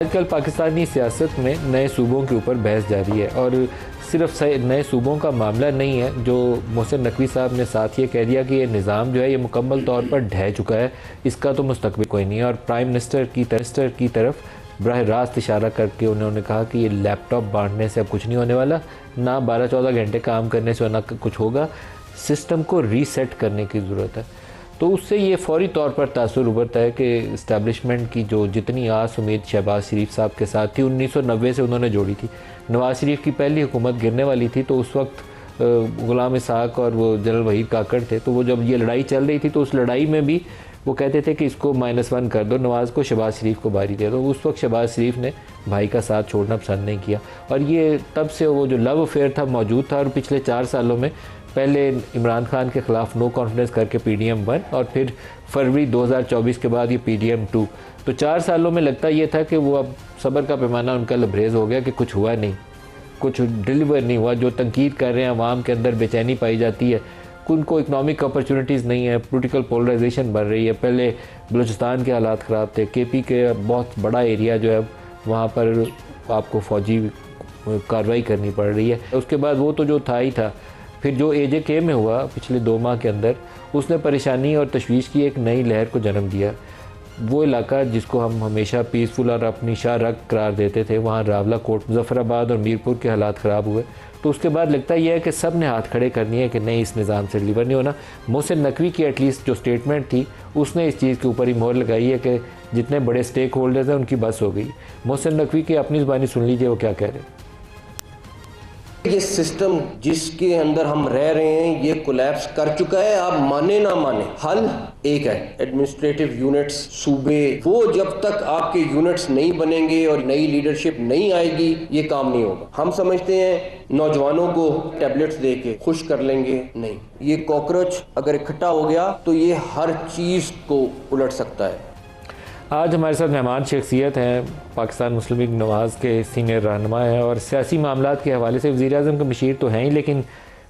आजकल पाकिस्तानी सियासत में नए सूबों के ऊपर बहस जारी है और सिर्फ नए सूबों का मामला नहीं है। जो मोहसिन नकवी साहब ने साथ ये कह दिया कि ये निज़ाम जो है ये मुकम्मल तौर पर ढह चुका है, इसका तो मुस्तकबिल कोई नहीं है। और प्राइम मिनिस्टर की तरफ बराह रास्त इशारा करके उन्होंने कहा कि ये लैपटॉप बांटने से अब कुछ नहीं होने वाला, ना 12-14 घंटे काम करने से ना कुछ होगा, सिस्टम को रीसेट करने की ज़रूरत है। तो उससे ये फ़ौरी तौर पर तासुर उभरता है कि इस्टेब्लिशमेंट की जो जितनी आस उम्मीद शहबाज शरीफ साहब के साथ थी 1990 से उन्होंने जोड़ी थी। नवाज़ शरीफ की पहली हुकूमत गिरने वाली थी तो उस वक्त गुलाम इसहाक और वो जनरल वहीद काकड़ थे, तो वो जब ये लड़ाई चल रही थी तो उस लड़ाई में भी वो कहते थे कि इसको -1 कर दो, नवाज़ को शहबाज शरीफ को बारी दे दो। उस वक्त शहबाज शरीफ ने भाई का साथ छोड़ना पसंद नहीं किया और ये तब से वो जो लव अफेयर था मौजूद था। और पिछले 4 सालों में पहले इमरान खान के ख़िलाफ़ नो कॉन्फिडेंस करके PDM 1 और फिर फरवरी 2024 के बाद ये PDM 2। तो 4 सालों में लगता ये था कि वो अब सब्र का पैमाना उनका लबरेज़ हो गया कि कुछ हुआ नहीं, कुछ डिलीवर नहीं हुआ। जो तनकीद कर रहे हैं अवाम के अंदर बेचैनी पाई जाती है, उनको इकनॉमिक अपॉर्चुनिटीज़ नहीं है, पोलिटिकल पोलराइजेशन बढ़ रही है। पहले बलूचिस्तान के हालात ख़राब थे, KP के बहुत बड़ा एरिया जो है वहाँ पर आपको फ़ौजी कार्रवाई करनी पड़ रही है। उसके बाद वो तो जो था ही था, फिर जो AJK में हुआ पिछले 2 माह के अंदर, उसने परेशानी और तशवीश की एक नई लहर को जन्म दिया। वो इलाका जिसको हम हमेशा पीसफुल और अपनी शाह रग करार देते थे, वहाँ रावला कोट, मुजफ्फराबाद और मीरपुर के हालात ख़राब हुए। तो उसके बाद लगता यह है कि सब ने हाथ खड़े करनी है कि नहीं, इस निज़ाम से डिलीवर नहीं होना। मोहसिन नकवी की एटलीस्ट जो स्टेटमेंट थी उसने इस चीज़ के ऊपर ही मोहर लगाई है कि जितने बड़े स्टेक होल्डर्स हैं उनकी बस हो गई। मोहसिन नकवी की अपनी ज़बानी सुन लीजिए वो क्या कह रहे हैं। ये सिस्टम जिसके अंदर हम रह रहे हैं ये कोलैप्स कर चुका है। आप माने ना माने, हल एक है, एडमिनिस्ट्रेटिव यूनिट्स, सूबे। वो जब तक आपके यूनिट्स नहीं बनेंगे और नई लीडरशिप नहीं आएगी ये काम नहीं होगा। हम समझते हैं नौजवानों को टैबलेट्स दे के खुश कर लेंगे, नहीं। ये कॉकरोच अगर इकट्ठा हो गया तो ये हर चीज को उलट सकता है। आज हमारे साथ मेहमान शख्सियत हैं, पाकिस्तान मुस्लिम लीग नवाज़ के सीनियर रहनुमा हैं और सियासी मामलात के हवाले से वज़ीर-ए-आज़म के मशीर तो हैं ही, लेकिन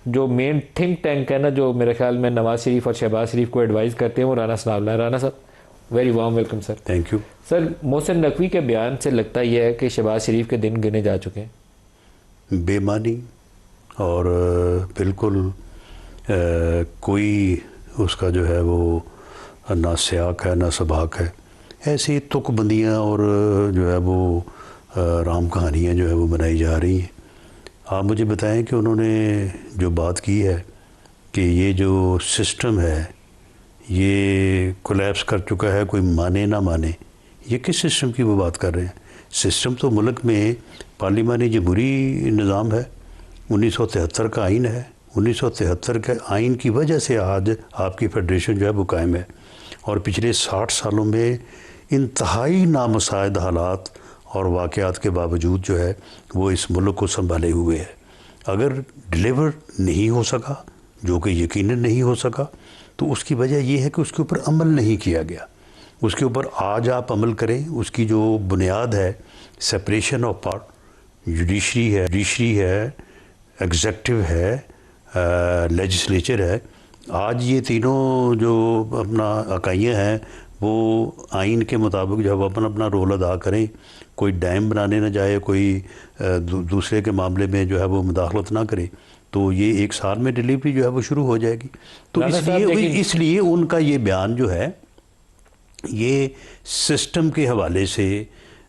जो मेन थिंक टैंक है ना, जो मेरे ख्याल में नवाज़ शरीफ और शहबाज शरीफ को एडवाइस करते हैं, वो राना सनाउल्लाह है। राना साहब, very warm welcome sir. Thank you sir. Mohsin Naqvi के बयान से लगता यह है कि शहबाज शरीफ के दिन गिने जा चुके हैं। बेमानी और बिल्कुल कोई उसका जो है वो ना सियाक है ना सबाक है, ऐसी तुकबंदियाँ और जो है वो राम कहानियाँ जो है वो बनाई जा रही हैं। आप मुझे बताएं कि उन्होंने जो बात की है कि ये जो सिस्टम है ये कोलैप्स कर चुका है, कोई माने ना माने, ये किस सिस्टम की वो बात कर रहे हैं? सिस्टम तो मुल्क में पार्लिमानी जमहूरी निज़ाम है, 1973 का आइन है। 1973 के आइन की वजह से आज आपकी फेडरेशन जो है वो कायम है और पिछले 60 सालों में इंतहाई नामुसाइद हालात और वाक़यात के बावजूद जो है वो इस मुल्क को संभाले हुए है। अगर डिलीवर नहीं हो सका, जो कि यकीनन नहीं हो सका, तो उसकी वजह ये है कि उसके ऊपर अमल नहीं किया गया। उसके ऊपर आज आप अमल करें, उसकी जो बुनियाद है सेपरेशन ऑफ पावर, जुडिशरी है, एग्जेक्टिव है, लेजिस्लेचर है। आज ये तीनों जो अपना इकाइयाँ हैं वो आइन के मुताबिक जब अपन अपना रोल अदा करें, कोई डैम बनाने ना जाए, कोई दूसरे के मामले में जो है वो मुदाखलत ना करे, तो ये 1 साल में डिलीवरी जो है वो शुरू हो जाएगी। तो इसलिए उनका ये बयान जो है ये सिस्टम के हवाले से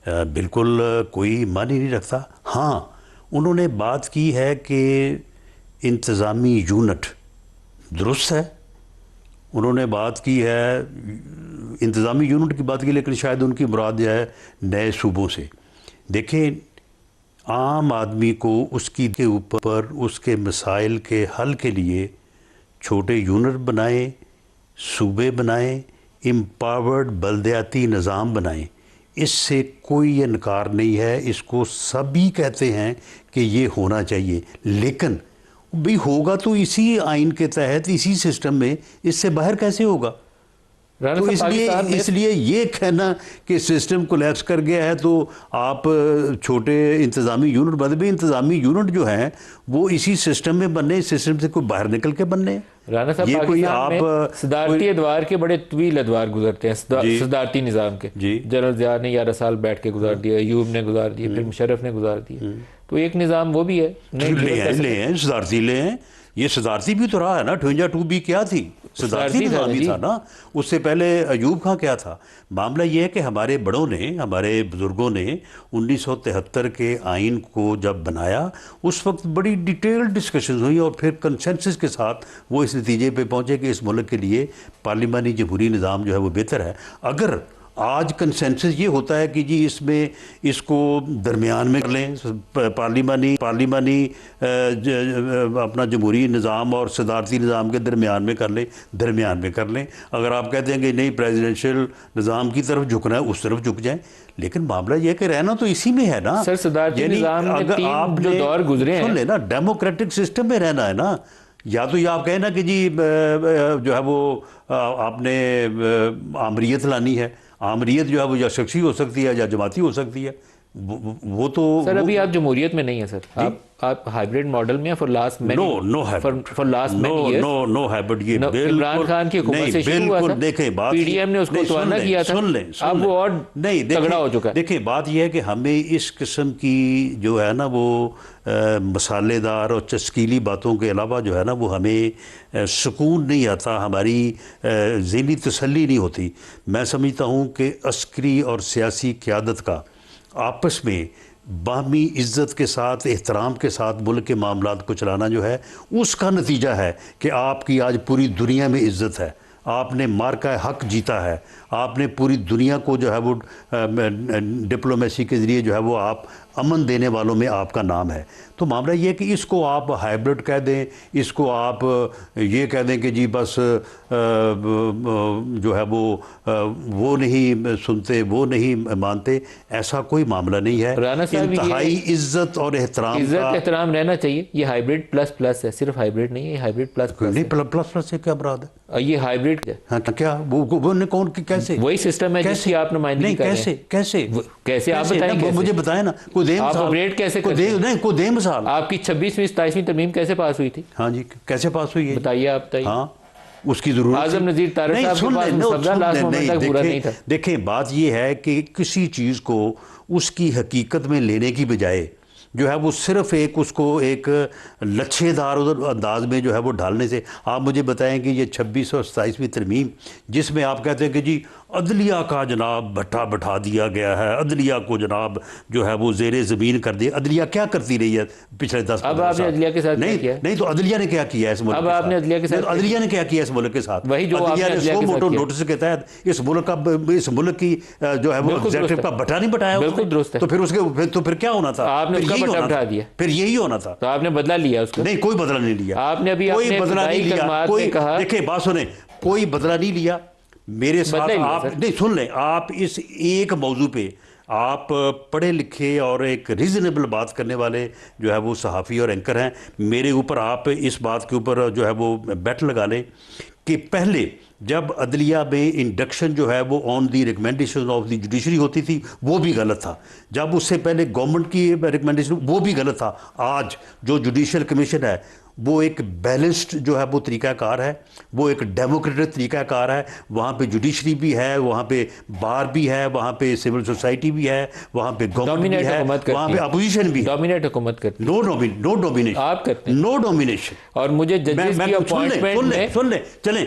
बिल्कुल कोई मानी नहीं रखता। हाँ, उन्होंने बात की है कि इंतज़ामी यूनिट दुरुस्त है, उन्होंने बात की है इंतज़ामी यूनिट की बात की, लेकिन शायद उनकी मुराद जो है नए सूबों से। देखें, आम आदमी को उसकी के ऊपर उसके मसाइल के हल के लिए छोटे यूनिट बनाएं, सूबे बनाएं, एम्पावर्ड बल्दियाती निज़ाम बनाएं, इससे कोई इनकार नहीं है। इसको सभी कहते हैं कि ये होना चाहिए, लेकिन भी होगा तो इसी आइन के तहत, इसी सिस्टम में, इससे बाहर कैसे होगा? तो इसलिए ये कहना कि सिस्टम कोलैप्स कर गया है तो आप छोटे इंतज़ामी यूनिट बने भी, इंतज़ामी यूनिट जो हैं वो इसी सिस्टम में बनने, सिस्टम से कोई बाहर निकल के बनने। राना साहब, ये कोई आप सदारती अदवार के बड़े तवील अदवार गुजरते हैं, सदारती निज़ाम के। जनरल ज़िया ने 11 साल बैठ के गुजार दिया, अयूब ने गुजार दिए, फिर मुशर्रफ ने गुजार दिए, तो एक निज़ाम वो भी है। सदारती ले हैं, ये सदारती भी तो रहा है ना। 52 भी क्या थी, सदारती निज़ाम ही था ना। उससे पहले अयूब खां क्या था। मामला ये है कि हमारे बड़ों ने, हमारे बुज़ुर्गों ने 1973 के आइन को जब बनाया उस वक्त बड़ी डिटेल्ड डिस्कशन हुई और फिर कंसेंसस के साथ वो इस नतीजे पे पहुँचे कि इस मुल्क के लिए पार्लिमानी जमहूरी निज़ाम जो है वो बेहतर है। अगर आज कंसेंसस ये होता है कि जी इसमें इसको दरमियान में कर लें, पार्लिमानी अपना जमहूरी निज़ाम और सदारती निज़ाम के दरमियान में कर लें। अगर आप कहते हैं कि नहीं प्रेसिडेंशियल निज़ाम की तरफ झुकना है, उस तरफ झुक जाएं। लेकिन मामला यह कि रहना तो इसी में है ना सर। सदारती निज़ाम में तीन जो दौर गुजरे हैं, सुन लेना, डेमोक्रेटिक सिस्टम में रहना है ना। या तो ये आप कहें ना कि जी जो है वो आपने आमरीत लानी है। आमरीत जो है वो या शख्सी हो सकती है या जमाती हो सकती है। वो तो सर अभी आप जमहूरियत में नहीं है सर, आप हाइब्रिड मॉडल में फॉर लास्ट नो हाइब्रिड। ये इमरान खान की हुकूमत से शुरू हुआ था। देखें बात, पीडीएम ने उसको तोड़ना किया था, अब वो और नहीं तगड़ा हो चुका है। देखिए बात ये है कि हमें इस किस्म की जो है ना वो मसालेदार और चस्कीली बातों के अलावा जो है ना वो हमें सुकून नहीं आता, हमारी ज़हनी तसल्ली नहीं होती। मैं समझता हूँ कि अस्करी और सियासी क़यादत का आपस में बाहमी इज़्ज़त के साथ, एहतराम के साथ मुल्क के मामलात को चलाना जो है उसका नतीजा है कि आपकी आज पूरी दुनिया में इज़्ज़त है। आपने मार्का हक जीता है, आपने पूरी दुनिया को जो है वो डिप्लोमेसी के ज़रिए जो है वो आप अमन देने वालों में आपका नाम है। तो मामला ये है कि इसको आप हाइब्रिड कह दें, इसको आप ये कह दें कि जी बस जो है वो नहीं सुनते, वो नहीं मानते, ऐसा कोई मामला नहीं है। इंतहाई इज्जत और एहतराम रहना चाहिए। ये हाइब्रिड प्लस है, सिर्फ हाइब्रिड नहीं है, ये हाइब्रिड प्लस नहीं। प्लस से क्या मुराद है? ये हाइब्रिड है। हाँ, क्या वो कौन कैसे? वही सिस्टम है जिसकी आप नुमाइंदगी कर रहे हैं। कैसे आप बताएं? मुझे बताएं ना, कोई दे मिसाल। आपकी 26वीं 27वीं तरमीम कैसे पास हुई थी? हाँ जी, कैसे पास हुई है बताइए, आप बताइए। हाँ, उसकी जरूरत आज़म नज़ीर तारड़ साहब के पास मुसव्वदा लास्ट मोमेंट तक पूरा नहीं था। देखें बात ये है कि किसी चीज़ को उसकी हकीकत में लेने की बजाय जो है वो सिर्फ उसको एक लच्छेदार अंदाज में जो है वो ढालने से, आप मुझे बताएं कि ये 26 और 27वीं तरमीम जिसमें आप कहते हैं कि जी अदलिया का जनाब बैठा दिया गया है, अदलिया को जनाब जो है वो ज़ेरे ज़मीन कर दिया। अदलिया क्या करती रही है पिछले 10 अब आपने अदलिया के साथ नहीं तो अदलिया ने क्या किया इस मुल्क? अब आपने अदलिया के साथ अदलिया ने क्या किया इस मुल्क के साथ? वही जो अदलिया ने सो मोटो नोटिस के तहत इस मुल्क की जो है वो एग्जीक्यूटिव का बटा नहीं बताया। बिल्कुल दुरुस्त है। तो फिर क्या होना था? आपने उसका बटा उठा दिया, फिर यही होना था। तो आपने बदला लिया उसका? नहीं, कोई बदला नहीं लिया आपने। अभी कोई बदला नहीं लिया, कोई कहा, देखिए बात सुने, कोई बदला नहीं लिया मेरे साथ। आप नहीं सुन लें, आप इस एक मौजू पे आप पढ़े लिखे और एक रीज़नेबल बात करने वाले जो है वो सहाफ़ी और एंकर हैं, मेरे ऊपर आप इस बात के ऊपर जो है वो बेट लगा लें कि पहले जब अदलिया में इंडक्शन जो है वो on the recommendation of the judiciary होती थी वो भी गलत था। जब उससे पहले गवर्नमेंट की रिकमेंडेशन वो भी गलत था। आज जो जुडिशल कमीशन है वो एक बैलेंस्ड जो है वो तरीक़ाकार है, वो एक डेमोक्रेटिक तरीक़ाकार है। वहाँ पे जुडिशरी भी है, वहाँ पे बार भी है, वहाँ पे सिविल सोसाइटी भी है, वहाँ पे गवर्नमेंट भी है, वहाँ पे अपोजिशन भी है। डोमिनेट हुकूमत करती है। नो डोमिनेशन आप करते हैं। No domination. और मुझे जजेस की अपॉइंटमेंट में सुन ले चलें,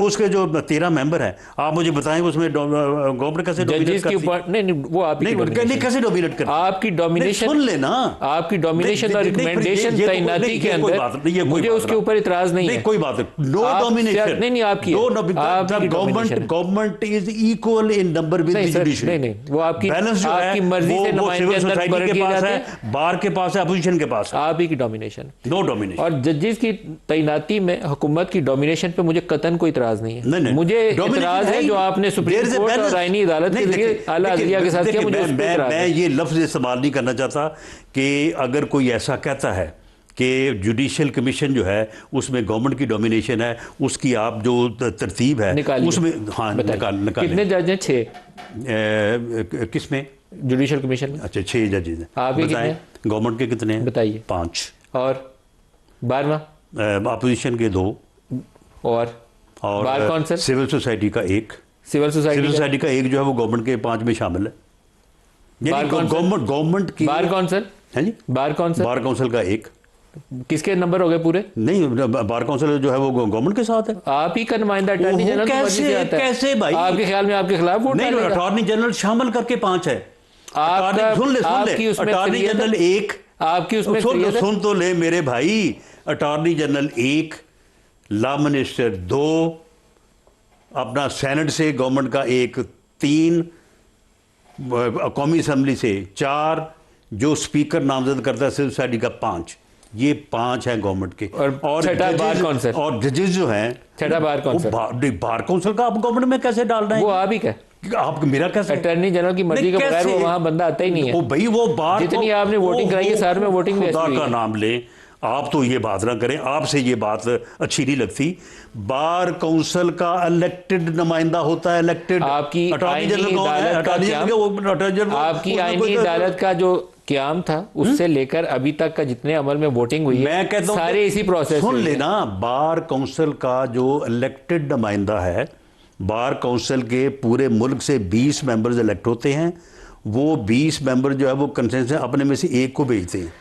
उसके जो 13 मेंबर हैं आप मुझे बताएं उसमें गवर्नमेंट कैसे जजेस की नहीं वो आप नहीं कैसे डोमिनेट करते? आपकी डोमिनेशन सुन लेना, आपकी डोमिनेशन और रिकमेंडेशन तैनाती के अंदर मुझे उसके ऊपर इतराज नहीं है। कोई बात नहीं, नो डोमिनेशन नहीं आपकी government is equal in number with the judiciary. नहीं वो आपकी बैलेंस जो है मर्जी से सिविल सोसाइटी के पास है, बार के पास है, अपोजिशन के पास है। आप ही की डोमिनेशन, नो डोमिनेशन। और जजेस की तैनाती में हुकूमत की डोमिनेशन पे मुझे कतन कोई इतराज नहीं है। मुझे इतराज है जो आपने सुप्रीम कोर्ट और आईनी अदालत के जरिए आला अदलिया के साथ किया। मैं ये लफ्ज इस्तेमाल नहीं करना चाहता कि अगर कोई ऐसा कहता है कि जुडिशल कमीशन जो है उसमें गवर्नमेंट की डोमिनेशन है, उसकी आप जो तरतीब है उसमें, हाँ निकाल कितने जज हैं? 6। किस में? जुडिशल कमीशन में। अच्छा 6 जजेज हैं। आपके कितने? गवर्नमेंट के कितने हैं? बताइए। 5। और 12वां? अपोजिशन के 2। और बार कौंसिल? सिविल सोसाइटी का 1। सिविल सोसाइटी का 1 जो है वो गवर्नमेंट के 5 में शामिल है। गवर्नमेंट की बार कौंसिल है जी, बार काउंसिल का 1। किसके नंबर हो गए पूरे? नहीं, बार काउंसिल जो है वो गवर्नमेंट के साथ है। आप ही का नुमाइंदा अटॉर्नी जनरल कैसे भाई? आपके ख्याल में आपके खिलाफ वोट नहीं, अटॉर्नी जनरल शामिल करके 5 है। सुन ले अटॉर्नी जनरल 1 आपकी उसमें सुन तो ले मेरे भाई। अटॉर्नी जनरल 1, लॉ मिनिस्टर 2, अपना सेनेट से गवर्नमेंट का 1, 3, कौमी असम्बली से 4, जो स्पीकर नामजद करता है सिविल सोसाइटी का 5। ये 5 हैं गवर्नमेंट के। और जजेस जो हैं, छठा बार कौंसिल। बार काउंसिल का आप गवर्नमेंट में कैसे डाल रहे हैं? वो आप ही का, आप मेरा कैसे? अटॉर्नी जनरल की मर्जी के बगैर वो वहां बंदा आता ही नहीं है। वो भाई वो बार जितनी आपने वोटिंग कराई है सारे में वोटिंग भी खुदा का नाम लें, आप तो ये बात ना करें, आपसे ये बात अच्छी नहीं लगती। बार काउंसिल का इलेक्टेड नुमाइंदा होता है, इलेक्टेड। आपकी अटॉर्नी जनरल कौन है? आपकी आईनी अदालत का जो क्याम था उससे लेकर अभी तक का जितने अमल में वोटिंग हुई है, मैं कहता हूं सारे इसी प्रोसेस। सुन लेना, बार काउंसिल का जो इलेक्टेड नुमाइंदा है, बार काउंसिल के पूरे मुल्क से 20 मेंबर्स इलेक्ट होते हैं। वो 20 मेंबर जो है वो कंसेंसस अपने में से 1 को भेजते हैं।